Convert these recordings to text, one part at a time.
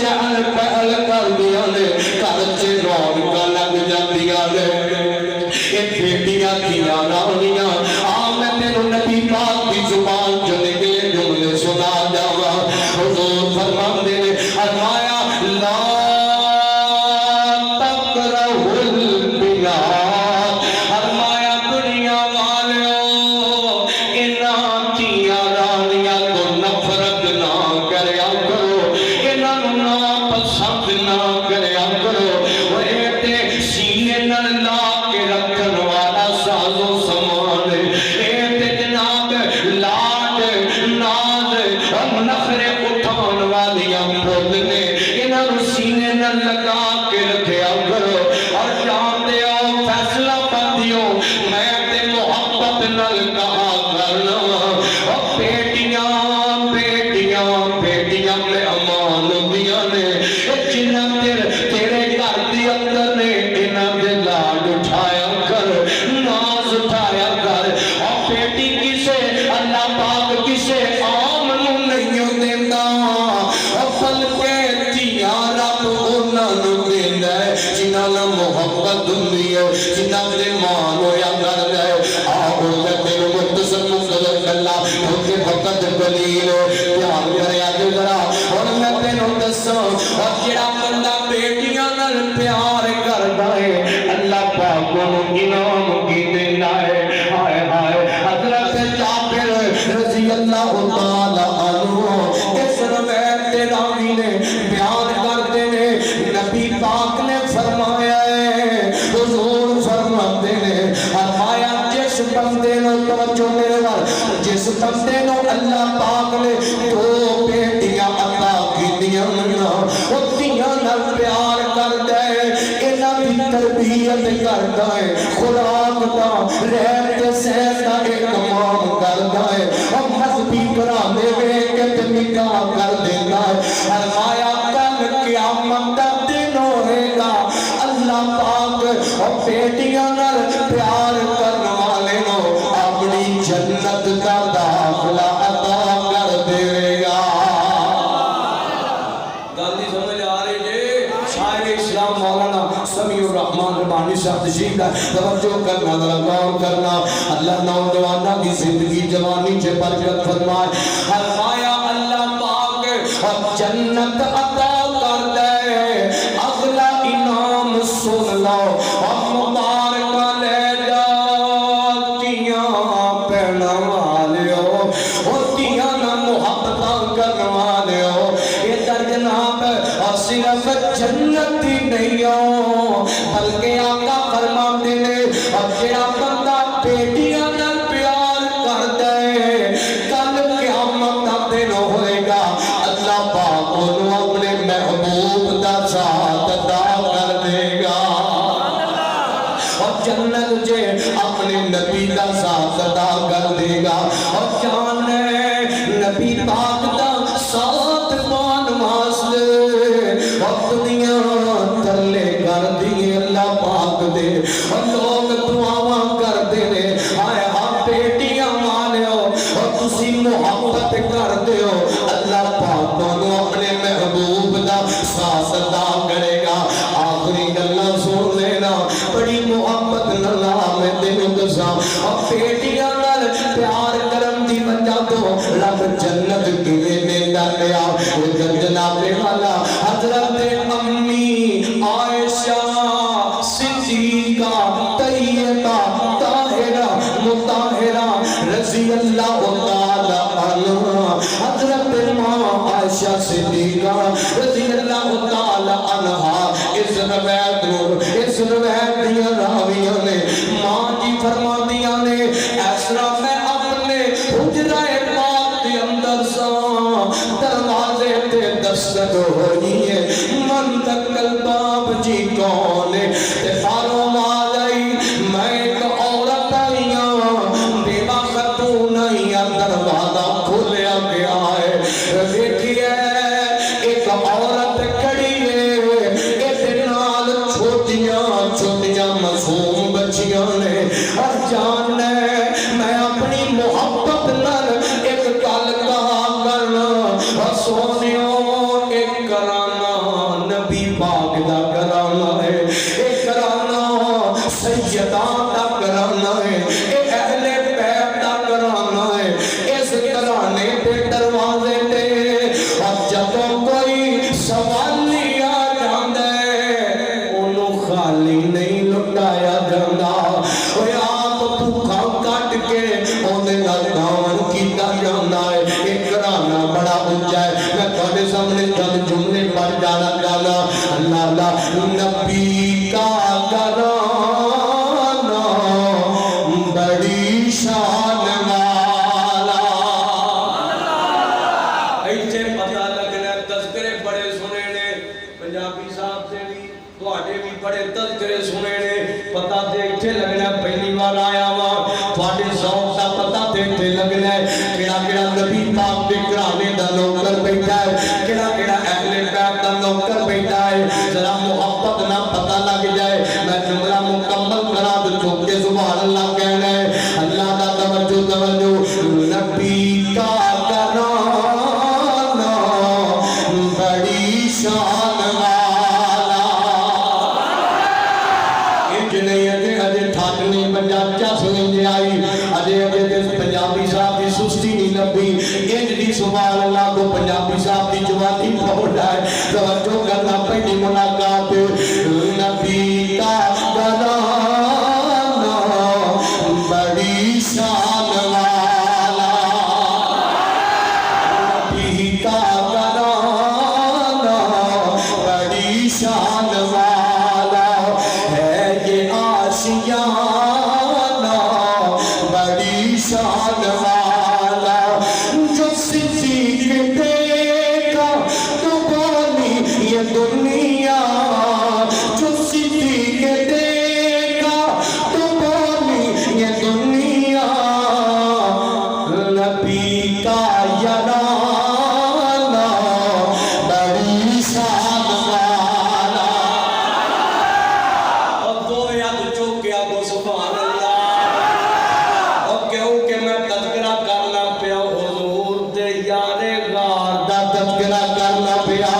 چہل پہل کر دیا نے گھر چ رونقاں لگ جاندیاں نے اے بیٹیاں کیاں رانیاں آ میں تینوں نبی پاک دی زبان چ نکلے جملے سنا جاواں حضور فرماندے نے فرمایا لا تکرہوا البنات فرمایا دنیا والو انہاں کیاں رانیاں تو نفرت نہ کریا کرو انہاں نہ پسند نہ کریا کرو اے تے سینے نال لا کے رکھن والا ساز و سامان اے تے جناب لاڈ ناز اور نخرے اٹھان والیاں پھول نے انہاں سینے نال لگا کے رکھیا کرو اور جانتے ہو فیصلہ بندیوں میں تے محبت نال کہا کرنا اور بیٹیاں بیٹیاں بیٹیاں میں امان ہوندیاں نے جنہ تیرے گھر دی اندر نے انہاں دے لاڈ اٹھایا کر ناز اٹھایا کر اور بیٹی کسے اللہ پاک کسے عام نو نہیں دیندا اور بلکہ دھیاں رب انہاں نو دیندا ہے جنہاں نال محبت ہوندی ہے جنہاں دے مان ہویا کردا ہے آؤ میں تینوں مختصر اللہ کیونکہ وقت قلیل دھیان کریا جے ذرا اور میں تینوں دساں اور جڑا بندہ بیٹیاں نال پیار کردا ہے اللہ پاک انہوں انعام کی دیندا ہے ہائے ہائے حضرت جابر رضی اللہ تعالی عنہ اس روایت راوی نے بیان کرتے نے نبی پاک نے فرمایا ہے حضور فرماتے نے فرمایا جس بندے نو توجہ میرے وال جس بندے نو اللہ پاک نے دو بیٹیاں عطا کیتیاں او تیاں نال پیار کردا ہے انہاں دی تربیت کردا ہے خوراک دا رہن تے صحت دا اہتمام کردا ہے اور مذہبی گھرانے ویکھ کے نکاح کر دیندا ہے فرمایا کل قیامت دا دن ہوئے گا اللہ پاک اور بیٹیاں نال پیار کرنے والے نو اپنی جنت کا داخلہ عطا کر دے گا گل سمجھ آ رہی جی شاعر اسلام مولانا سمیع الرحمن ربانی صاحب تشریف ہے توجہ کرنا ذرا غور کرنا اللہ نوجوانوں کی زندگی جوانی سے برکت فرمائے فرمایا اللہ پاک اور جنت عطا کر دے اگلا انعام سن لو اور مبارکہ لے جاتیاں پہنا والیو ہوتیاں نہ محبتاں کرنے والیو یہ در جناب اور صرف جنت ہی نہیں ہو بلکہ آقا فرماتے نے اور جڑا بندہ بیٹیاں نال پیار کر دے کل قیامت دا دن ہوئے گا اللہ پاک انہوں اپنے محبوب دا ساتھ عطا کر دے گا اور جنت جے اپنے نبی دا ساتھ عطا کر دے گا اور جانے نبی پاک دا ساتھ پان واسطے اور دنیا ترلے کر دیے اللہ پاک دے اور لوگ دعاواں کر دے نے آئے ہاں بیٹیاں مانے ہو اور تسی محبت کر دے ہو اللہ پاک انہوں اپنے محبوب دا ساتھ عطا کرے گا آخری گلہ سن لینا بڑی محبت نلا میں تینوں دساں اور بیٹیاں نال پیار کرم دی وجہ تو رب جنت کیویں دیندا پیا جناب والا حضرت امی عائشہ صدیقہ طیبہ طاہرہ مطہرہ رضی اللہ تعالی عنہا حضرت ماں عائشہ صدیقہ رضی اللہ تعالی عنہا اس روایت دیا راویوں نے ماں جی فرما دیا نے ایسرا میں اپنے حجرہ پاک کے اندر سا دروازے تے دستک ہوئی ہے من تکل باب جی کون ہے تے فارو آئی میں ایک عورت آئیاں بیوہ خاتون آئیاں دروازہ کھولیا گیا ہے دیکھئے ایک عورت کھڑی ہے ایک نال چھوٹیاں چھوٹیاں معصوم بچیاں نے اور جاننے میں اپنی محبت نال ایک گل کہا کرنا اور سونیوں ایک کرا گھرانہ نبی پاک دا گھرانہ ہے، اے گھرانہ سیدان دا گھرانہ ہے، اے اہل بیت دا گھرانہ ہے۔ اس گھرانے پہ دروازے تے اور جدوں کوئی سوالی آ جاندے انہوں خالی نہیں لٹایا جاندہ، اوہ آپ بھوکھا کٹ کے انہیں داون کیتا جاندہ ہے۔ ایک گھرانہ بڑا اونچا ہے، میں تھوڑے سامنے چند جملے پڑھ جانا چاہنا۔ اللہ نبی کا گھرانہ بڑی شان والا، ایسے پتہ لگنا تذکرے بڑے سنے نے پنجابی صاحب سے بھی تواڈے بھی بڑے تذکرے سنے نے، پتہ تے ایتھے لگنا پہلی بار آیا وا، تواڈے ذوق دا پتہ تے ایتھے لگنا ہے کیڑا کیڑا نبی پاک دے گھرانے دا نوکر بیٹھا ہے، کیڑا کیڑا اہل بیت دا نوکر بیٹھا ہے، ذرا محبت نہ پتہ لگ جائے۔ میں جملہ مکمل کرا دے چوکے سبحان اللہ کہنا ہے، اللہ دا توجہ توجہ، نبی کا گھرانہ بڑی شان والا، انج نہیں اجے ٹھاٹ نہیں پنجابیاں سمجھ آئی، اجے پنجابی صاحب کی سستی نہیں لبھی، انج دی سبحان اللہ کو پنجابی صاحب کی جوانی پہنچ ہے۔ توجہ کرنا پہلی ملاقات، نبی کا گھرانہ بڑی شان والا، نبی کا گھرانہ بڑی شان والا ہے، یہ آشیانہ بڑی شان والا، جو صدیق دیکھا تو بولی یہ دنیا، جو صدیق دیکھا تو بولی یہ دنیا، نبی کا یارانہ بڑی شان والا۔ اور دو یاد چوکیا کو سبحان اللہ، اور کہوں کہ میں تذکرہ کرنا پیا حضور دے یارے غار دا تذکرہ کرنا پیا،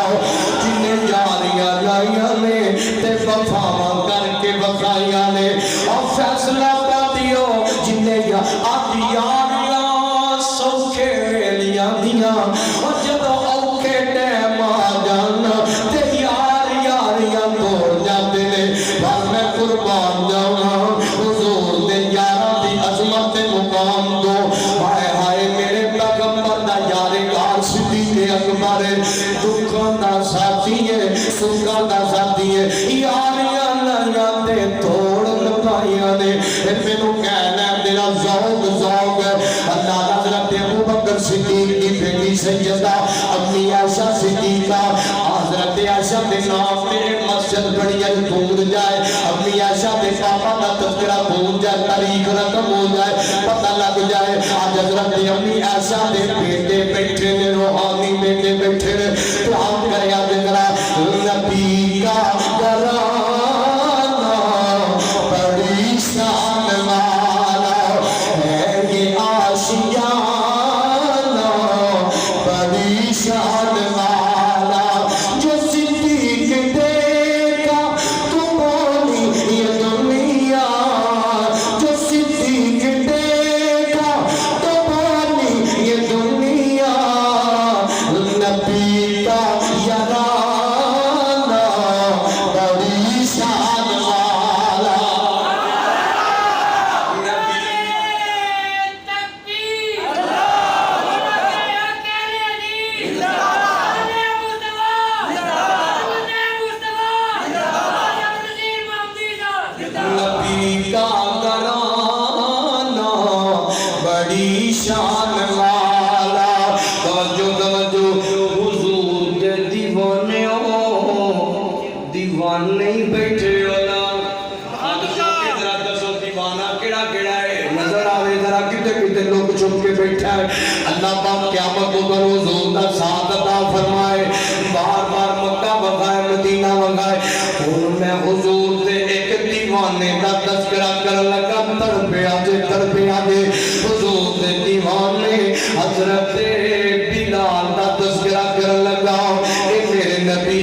جنہیں یاریاں لائیاں نے تے وفاواں کر کے وفائیاں نے، اور فیصلہ پاتیو جنہیں آتی یاریاں سوکھے لیاں دیاں، اور جب اوکھے ٹیم آ جانا تے یاریاں توڑ جاتے نے، پر میں قربان جاؤں حضور دے یاراں دی عظمت مقام دو، ہائے ہائے میرے پیغمبر دا یارے غار صدیق اکبر، دکھاں دا ساتھی ہے سکھاں دا ساتھی ہے، یاریاں لائیاں تے توڑ لپائیاں نے، مینوں کہنا ہے میرا ذوق ہے۔ اللہ حضرت ابوبکر صدیق کی بیٹی سیدہ امی عائشہ صدیقہ، حضرت عائشہ دے نام تے مسجد بڑی گونج جائے، امی عائشہ دے پاپا دا تذکرہ گونج جائے، تاریخ رقم ہو جائے، پتہ لگ جائے آج حضرت امی عائشہ دے بیٹے بیٹھے نے، روحانی بیٹے بیٹھے نے، تو ہم کریا ذکرہ نبی کا گھرانہ بڑی شان والا ہے، یہ آشیانہ بڑی شان والا، جو صدیق دیکھا تو بولی یہ دنیا، جو صدیق دیکھا تو بولی یہ دنیا، نبی کا یارانہ بڑی شان والا، نبی کا گھرانہ بڑی شان والا۔ توجہ توجہ، حضور دے دیوانے ہو، دیوانے ہی بیٹھے ہونا، ذرا دسو دیوانہ کیڑا کیڑا ہے، نظر آوے ذرا کتے کتے لوگ چھپ کے بیٹھا ہے۔ اللہ پاک قیامت کو کر حضور دا ساتھ عطا فرمائے، بار بار مکہ بغائے مدینہ بغائے، اور میں حضور دے ایک دیوانے دا تذکرہ کر لگا، تڑپیا دے حضور دے دیوانے حضرت بلال دا تذکرہ کر لگا، اے میرے نبی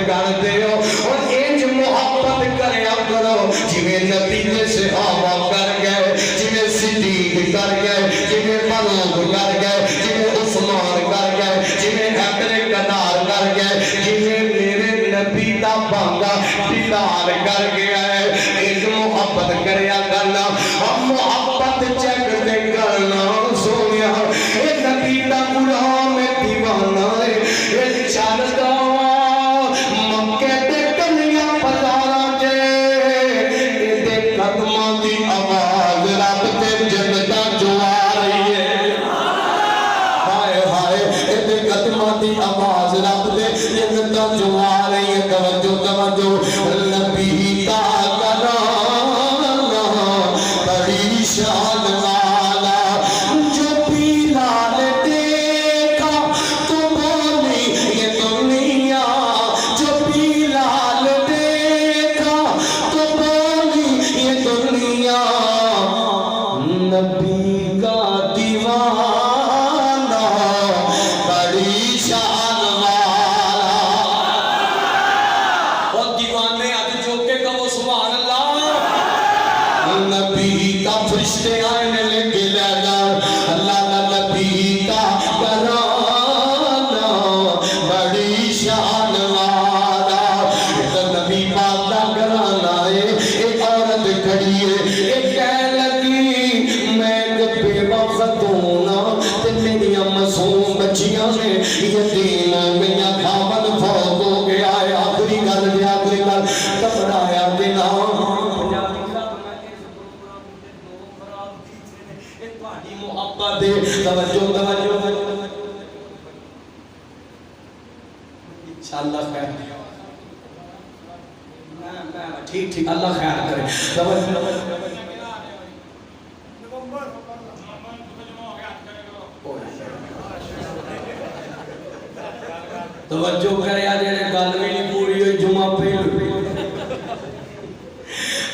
کرتے ہو اور انج محبت کریا کرو جویں نبی دے صحابہ کر گئے جویں صدیق کر گئے جویں فاروق کر گئے جویں عثمان کر گئے جویں حیدر قدار کر گئے جویں میرے نبی دا بانگا بلال کر گیا ہے انج محبت کریا کرنا ہم محبت چیک دے کرنا سونیا اے نبی دا غلام دیوانہ ہے اے چلدا مکے تے کنیاں بازاراں تے اے قدماں دی آواز رب تے جنتا جو آ رہی ہے ہائے ہائے اے قدماں دی آواز رب تے جنتا جو آ رہی ہے توجہ توجہ نبی دا کلام بڑی شان والا جو بلال دیکھا تو بولی یہ دنیا جو بلال دیکھا تو بولی یہ دنیا نبی کا دیوانہ بڑی شان والا اور دیوانے آج جو کہ کہو سبحان اللہ نبی کا فرشتے آئینے لے کے لے گا اللہ کا نبی کا کرانا بڑی شان والا نبی پاک کا کرانا ہے ایک عورت کھڑی ہے ایک کہہ لگی میں ایک بے وقت ہونا تے میری معصوم بچیاں نے یتیم ہو گیا خاون فوت ہو گیا ہے آخری گل گھبرایا کہ نہ محبت دے توجہ توجہ انشاءاللہ خیر ٹھیک ٹھیک اللہ خیر کرے توجہ کرے آج یہ گل بھی نہیں پوری ہوئی جمعہ پہلو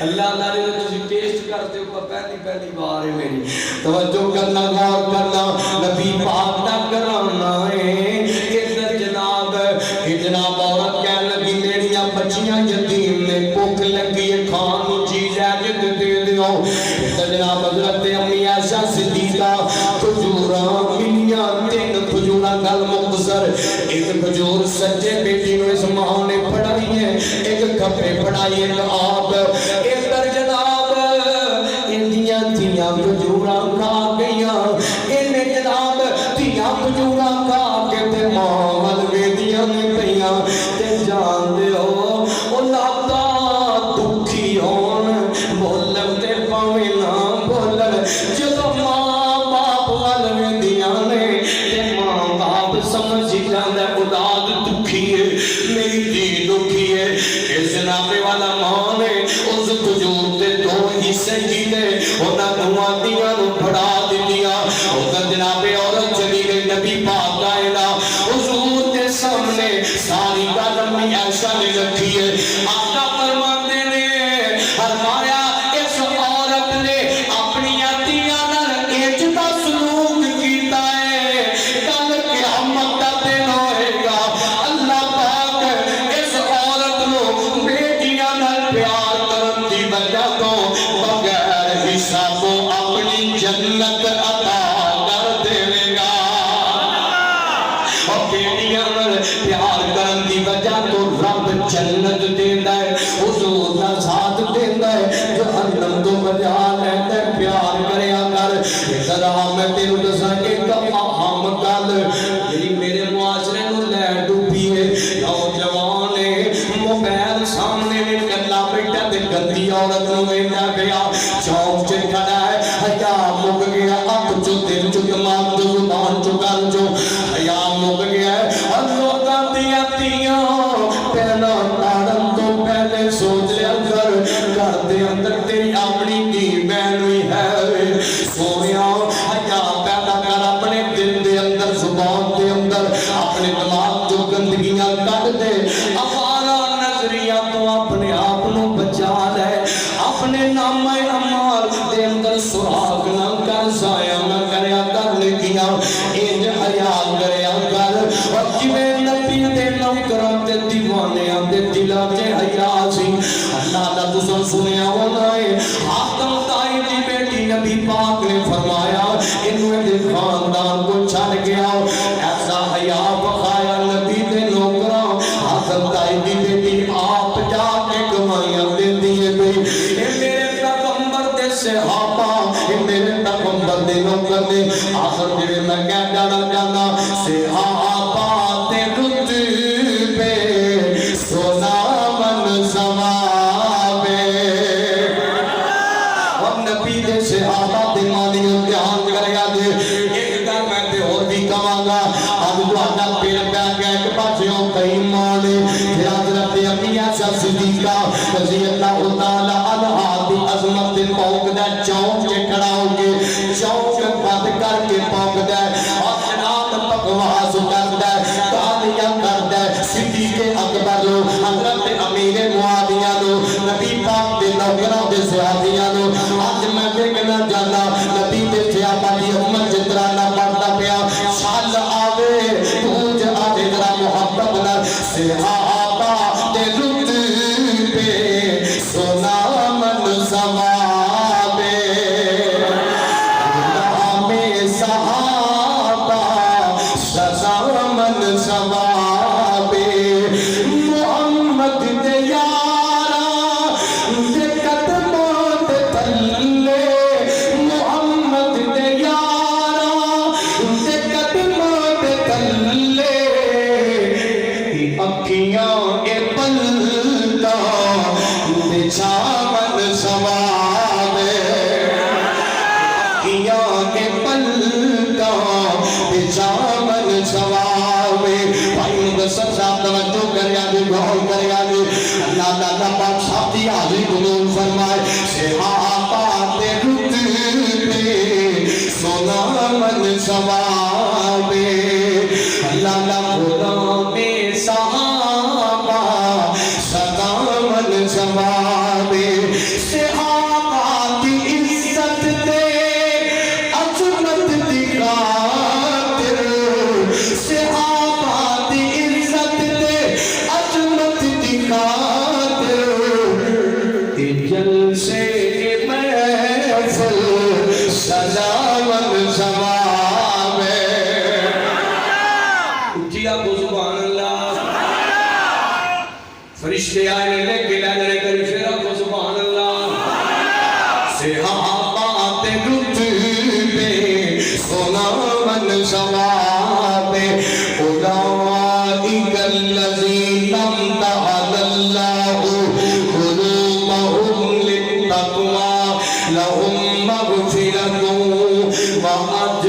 اللہ اللہ نے تجھے ٹیسٹ کرتے ہو پہلی بار ہے میری توجہ کرنا غور کرنا نبی پاک دا کرانا ہے ادھر جناب عورت کہنے لگی میریاں بچیاں یتیم نے بھوک لگی ہے کھان چیز ہے جد دے دیو ادھر جناب حضرت امی عائشہ صدیقہ کھجوراں ملیاں 3 کھجوراں گل مختصر ایک کھجور سجے بیٹی نو اس ماں نے پڑھائی ہے ایک کھپے پڑھائی ایک آپ ادھر جناب اندیاں تیاں کھجوراں کھا گئیاں انہیں جناب تیاں کھجوراں کھا کے تے ماں والویدیاں نے پہیاں تے جان دے ہو او لابدہ دکھی ہون بولن تے پاویں نہ بولن جدو ماں باپ والویدیاں نے تے ماں باپ سمجھ جاندہ اولاد دکھی ہے میری دی دکھی ہے اس جنابے والا ماں نے اس کھجور تے 2 حصے کیتے انہاں نوادیاں نو پڑھا دیا ادھر جناب عورت چلی گئی نبی پاک آئے نا حضور کے سامنے ساری گل امی عائشہ نے رکھی ہے آقا فرماتے نے فرمایا اس عورت نے اپنی عطیہ نال انج دا سلوک کیتا ہے کل قیامت دا دن ہوئے گا اللہ پاک اس عورت نو بیٹیاں نال پیار کرن دی وجہ تو بغیر حساب اپنی جنت عطا کر دے گا اور بیٹیاں نال پیار کرن دی وجہ تو رب جنت دیندا ہے حضور دا ساتھ دیندا ہے جہنم تو بچا لیندا ہے پیار کریا کر ذرا میں تینوں دساں ایک اہم گل جڑی میرے معاشرے نوں لے ڈوبی ہے نوجوان ہے موبائل سامنے میں کلا بیٹھا تے گندی عورت نوں ویندا پیا چوک تے کھڑا ہے حیا مک گیا اک جو دل جو دماغ جو زبان جو گل جو حیا مک گیا ہے اور لوکاں دیاں تیاں پہلا تاڑن تو پہلے سوچ لیا کر گھر دے اندر تیری اپنی دی بہن ہوئی ہے سونیا حیا پیدا کر اپنے دل دے اندر زبان دے اندر اپنے دماغ جو گندگیاں کٹ دے ہمارا نظریہ تو اپنے آپ نو بچا لے اپنے نام اعمال دے اندر سراغ نہ کر ضائع نہ کریا کر لکھیاں انج حیا کریا کر اور جویں نبی دے نوکراں تے دیوانیاں دلوں چ حیا سی اللہ دا تساں سنیا ہونا ہے حاتم تائی دی بیٹی نبی پاک نے فرمایا انہوں دے خاندان کو چھڑ گیا ایسا حیا بخایا نبی دے نوکراں حاتم تائی دی بیٹی آپ جا کے گواہیاں دیندی ہے بھئی اے میرے پیغمبر دے صحابہ اے میرے پیغمبر دے نوکر نے آخر جڑے میں کہہ جانا چاہنا صحابہ تے رتبے سونا من ثوابے اور نبی دے صحابہ دے مانی امتحان کریا دے ایک گھر میں تے اور بھی کماں گا اب جو آدھا پیڑ پہ گیا ایک بچیوں کئی مانے پھر حضرت امیہ شاہ صدیقہ رضی اللہ تعالیٰ عنہ دی عظمت دے پاک دے چونک کے کھڑا ہو کے چونک بند کر کے پاک دے اور جناب بکواس کر دے تالیاں کر دے صدیق اکبر لو حضرت امیر معاویہ لو نبی پاک دے نوکراں دے صحابیاں لو آج میں دیکھنا جانا نبی دے صحابہ دی امت جترا نہ پڑھتا پیا شال آوے پوج آوے ذرا محبت نہ صحابہ دے رتبے سونا من ثوابے نام صحابہ سزا من ثوابے محمد دے یارا دے قدموں دے تھلے محمد دے یارا دے قدموں دے تھلے اکھیاں اے پلتا دے چامن ثوابے اکھیاں اے پلتا دے چامن ثوابے بھائی مدسر صاحب توجہ کریا دے غور کریا دے اللہ تعالیٰ پاک صاحب دی حاضری قبول فرمائے صحابہ تے رتبے سونا من ثوابے اللہ غلام صحابہ سدا من ثوابے صحابہ کی عزت دے عظمت دی خاطر صحابہ دی عزت دے عظمت دی خاطر تے جلسے محفل سزا من ثوابے اٹھیا کو سبحان اللہ فرشتے آئے لے کے لے کر شیرہ کو سبحان اللہ صحابہ تے رتبے سونا من ثوابے اولئک الذین امتحن اللہ قلوبہم للتقوی لہم مغفرۃ وأجر